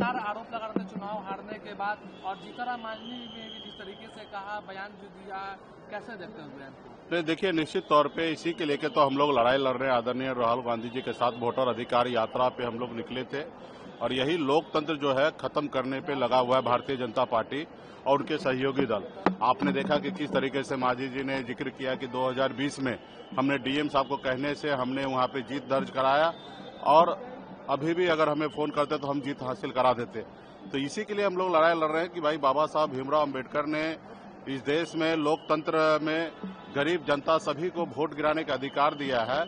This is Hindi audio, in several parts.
लगातार आरोप लगा रहे थे चुनाव हारने के बाद, और जीतनराम मांझी ने भी जिस तरीके से कहा, बयान जो दिया, कैसे देखते हैं बयान को? नहीं, देखिए, निश्चित तौर पे इसी के लेके तो हम लोग लड़ाई लड़ रहे हैं। आदरणीय राहुल गांधी जी के साथ वोटर अधिकार यात्रा पे हम लोग निकले थे, और यही लोकतंत्र जो है खत्म करने पे लगा हुआ है भारतीय जनता पार्टी और उनके सहयोगी दल। आपने देखा कि किस तरीके से मांझी जी ने जिक्र किया कि 2020 में हमने डीएम साहब को कहने से हमने वहां पे जीत दर्ज कराया, और अभी भी अगर हमें फोन करते तो हम जीत हासिल करा देते। तो इसी के लिए हम लोग लड़ाई लड़ रहे हैं कि भाई बाबा साहब भीमराव अम्बेडकर ने इस देश में लोकतंत्र में गरीब जनता सभी को वोट गिराने का अधिकार दिया है,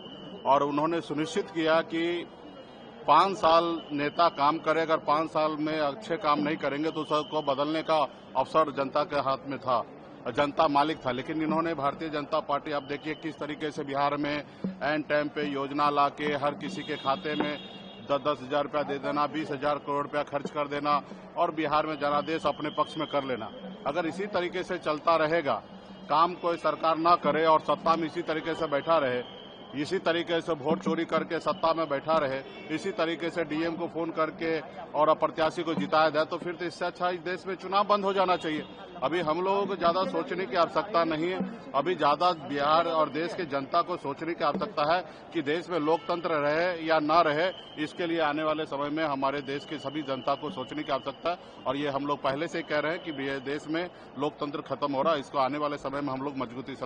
और उन्होंने सुनिश्चित किया कि 5 साल नेता काम करे, अगर 5 साल में अच्छे काम नहीं करेंगे तो उसको बदलने का अवसर जनता के हाथ में था, जनता मालिक था। लेकिन इन्होंने भारतीय जनता पार्टी, आप देखिए किस तरीके से बिहार में एन टाइम पे योजना ला के हर किसी के खाते में 10-10 हजार रुपया दे देना, 20,000 करोड़ रुपया खर्च कर देना, और बिहार में जनादेश अपने पक्ष में कर लेना। अगर इसी तरीके से चलता रहेगा, काम कोई सरकार ना करे और सत्ता में इसी तरीके से बैठा रहे, इसी तरीके से वोट चोरी करके सत्ता में बैठा रहे, इसी तरीके से डीएम को फोन करके और अप्रत्याशी को जिताया जाए, तो फिर तो इससे अच्छा इस देश में चुनाव बंद हो जाना चाहिए। अभी हम लोगों को ज्यादा सोचने की आवश्यकता नहीं है। अभी ज्यादा बिहार और देश की जनता को सोचने की आवश्यकता है कि देश में लोकतंत्र रहे या ना रहे। इसके लिए आने वाले समय में हमारे देश की सभी जनता को सोचने की आवश्यकता है, और ये हम लोग पहले से कह रहे हैं कि देश में लोकतंत्र खत्म हो रहा है। इसको आने वाले समय में हम लोग मजबूती से